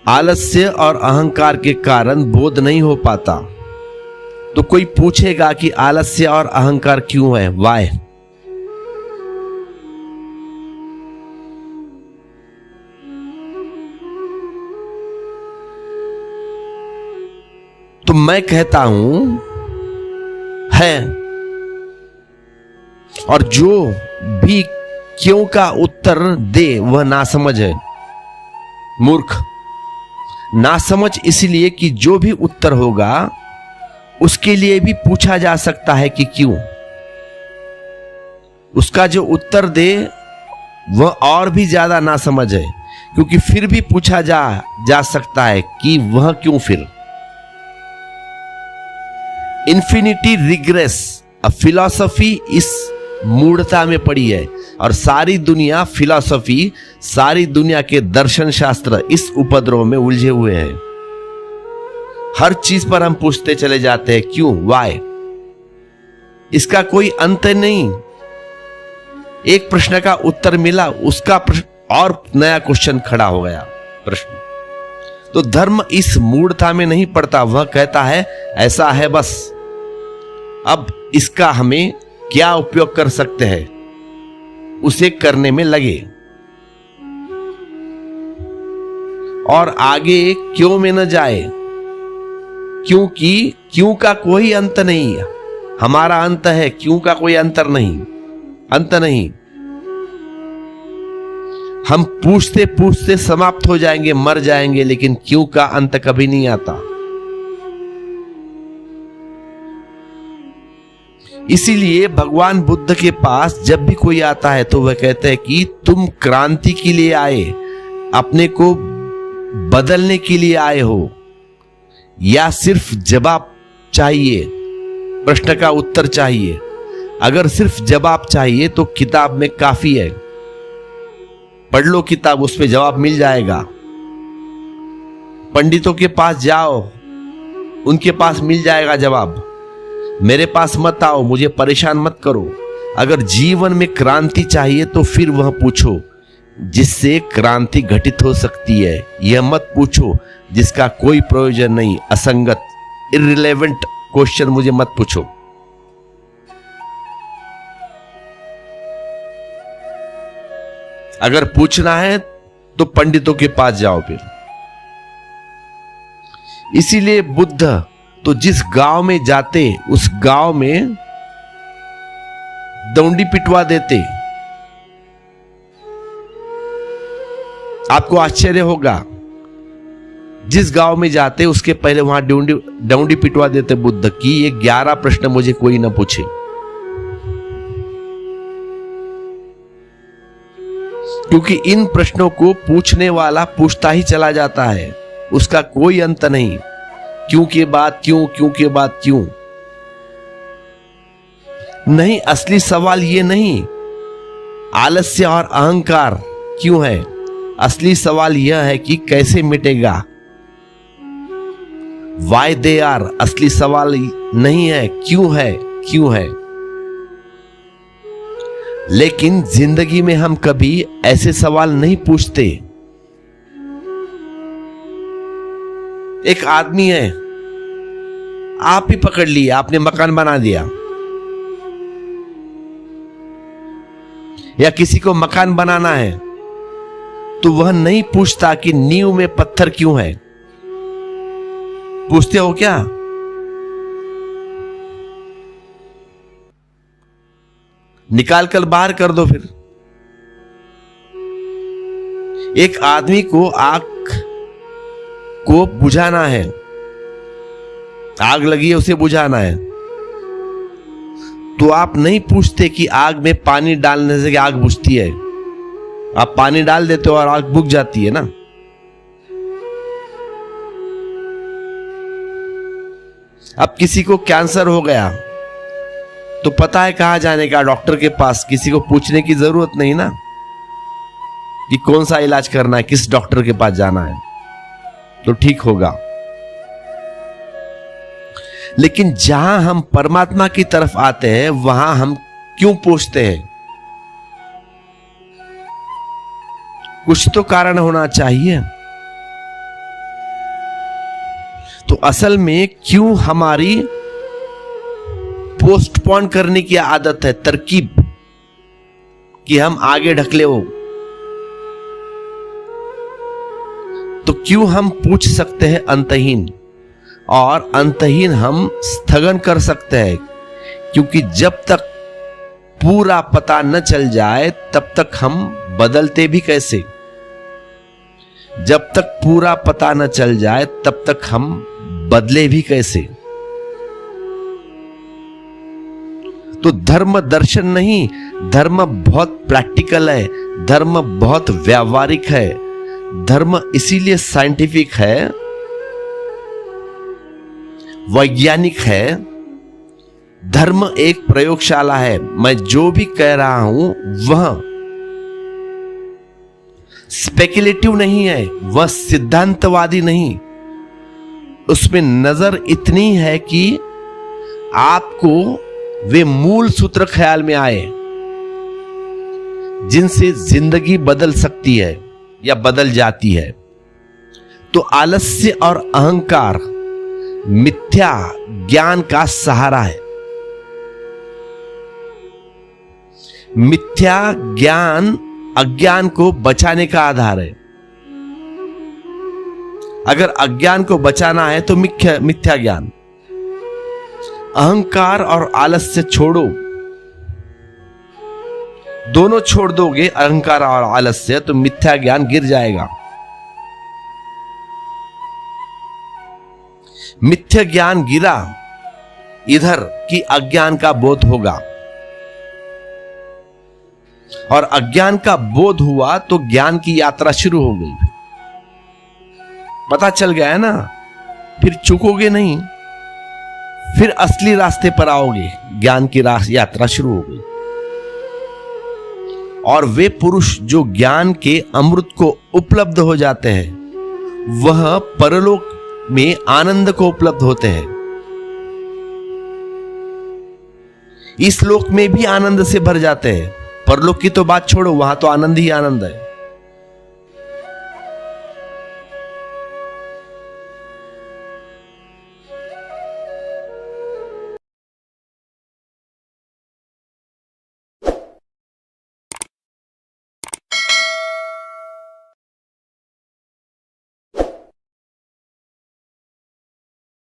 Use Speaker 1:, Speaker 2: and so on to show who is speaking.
Speaker 1: आलस्य और अहंकार के कारण बोध नहीं हो पाता। तो कोई पूछेगा कि आलस्य और अहंकार क्यों है, वाय? तो मैं कहता हूं है, और जो भी क्यों का उत्तर दे वह नासमझ है, मूर्ख। नासमझ इसलिए कि जो भी उत्तर होगा उसके लिए भी पूछा जा सकता है कि क्यों। उसका जो उत्तर दे वह और भी ज्यादा नासमझ है, क्योंकि फिर भी पूछा जा सकता है कि वह क्यों। फिर इन्फिनिटी रिग्रेस फिलॉसफी इस मूढ़ता में पड़ी है, और सारी दुनिया फिलॉसफी, सारी दुनिया के दर्शन शास्त्र इस उपद्रव में उलझे हुए हैं। हर चीज पर हम पूछते चले जाते हैं क्यों, वाय। इसका कोई अंत नहीं। एक प्रश्न का उत्तर मिला, उसका और नया क्वेश्चन खड़ा हो गया प्रश्न। तो धर्म इस मूढ़ता में नहीं पड़ता, वह कहता है ऐसा है बस, अब इसका हमें क्या उपयोग कर सकते हैं उसे करने में लगे, और आगे क्यों में न जाए, क्योंकि क्यों का कोई अंत नहीं। हमारा अंत है, क्यों का कोई अंत नहीं। हम पूछते पूछते समाप्त हो जाएंगे, मर जाएंगे, लेकिन क्यों का अंत कभी नहीं आता। इसीलिए भगवान बुद्ध के पास जब भी कोई आता है तो वह कहते हैं कि तुम क्रांति के लिए आए, अपने को बदलने के लिए आए हो, या सिर्फ जवाब चाहिए, प्रश्न का उत्तर चाहिए। अगर सिर्फ जवाब चाहिए तो किताब में काफी है, पढ़ लो किताब, उस पर जवाब मिल जाएगा। पंडितों के पास जाओ, उनके पास मिल जाएगा जवाब। मेरे पास मत आओ, मुझे परेशान मत करो। अगर जीवन में क्रांति चाहिए तो फिर वह पूछो जिससे क्रांति घटित हो सकती है। यह मत पूछो जिसका कोई प्रयोजन नहीं, असंगत, इररिलेवेंट क्वेश्चन मुझे मत पूछो। अगर पूछना है तो पंडितों के पास जाओ फिर। इसीलिए बुद्ध तो जिस गांव में जाते उस गांव में दौंडी पिटवा देते। आपको आश्चर्य होगा, जिस गांव में जाते उसके पहले वहां दौंडी पिटवा देते बुद्ध की ये 11 प्रश्न मुझे कोई ना पूछे। क्योंकि इन प्रश्नों को पूछने वाला पूछता ही चला जाता है, उसका कोई अंत नहीं। क्यों के बाद क्यों, क्यों के बाद क्यों नहीं। असली सवाल ये नहीं आलस्य और अहंकार क्यों है, असली सवाल यह है कि कैसे मिटेगा, वाई दे आर। असली सवाल नहीं है क्यों है, क्यों है। लेकिन जिंदगी में हम कभी ऐसे सवाल नहीं पूछते। एक आदमी है, आप ही पकड़ लिए, आपने मकान बना दिया, या किसी को मकान बनाना है तो वह नहीं पूछता कि नींव में पत्थर क्यों है। पूछते हो क्या? निकाल कर बाहर कर दो। फिर एक आदमी को आग को बुझाना है, आग लगी है उसे बुझाना है, तो आप नहीं पूछते कि आग में पानी डालने से आग बुझती है। आप पानी डाल देते हो और आग बुझ जाती है ना। अब किसी को कैंसर हो गया तो पता है कहां जाने का, डॉक्टर के पास। किसी को पूछने की जरूरत नहीं ना कि कौन सा इलाज करना है, किस डॉक्टर के पास जाना है तो ठीक होगा। लेकिन जहां हम परमात्मा की तरफ आते हैं वहां हम क्यों पूछते हैं? कुछ तो कारण होना चाहिए। तो असल में क्यों हमारी पोस्टपोन करने की आदत है, तरकीब कि हम आगे ढकले हो? तो क्यों हम पूछ सकते हैं अंतहीन, और अंतहीन हम स्थगन कर सकते हैं, क्योंकि जब तक पूरा पता न चल जाए तब तक हम बदलते भी कैसे? जब तक पूरा पता न चल जाए तब तक हम बदले भी कैसे? तो धर्म दर्शन नहीं, धर्म बहुत प्रैक्टिकल है, धर्म बहुत व्यावहारिक है, धर्म इसीलिए साइंटिफिक है, वैज्ञानिक है। धर्म एक प्रयोगशाला है। मैं जो भी कह रहा हूं वह स्पेकुलेटिव नहीं है, वह सिद्धांतवादी नहीं। उसमें नजर इतनी है कि आपको वे मूल सूत्र ख्याल में आए जिनसे जिंदगी बदल सकती है या बदल जाती है। तो आलस्य और अहंकार मिथ्या ज्ञान का सहारा है। मिथ्या ज्ञान अज्ञान को बचाने का आधार है। अगर अज्ञान को बचाना है तो मिथ्या ज्ञान। अहंकार और आलस्य छोड़ो, दोनों छोड़ दोगे, अहंकार और आलस्य, तो मिथ्या ज्ञान गिर जाएगा। मिथ्या ज्ञान गिरा इधर कि अज्ञान का बोध होगा, और अज्ञान का बोध हुआ तो ज्ञान की यात्रा शुरू हो गई। पता चल गया है ना, फिर चूकोगे नहीं, फिर असली रास्ते पर आओगे, ज्ञान की यात्रा शुरू हो गई। और वे पुरुष जो ज्ञान के अमृत को उपलब्ध हो जाते हैं, वह परलोक में आनंद को उपलब्ध होते हैं। इस लोक में भी आनंद से भर जाते हैं। परलोक की तो बात छोड़ो, वहां तो आनंद ही आनंद है।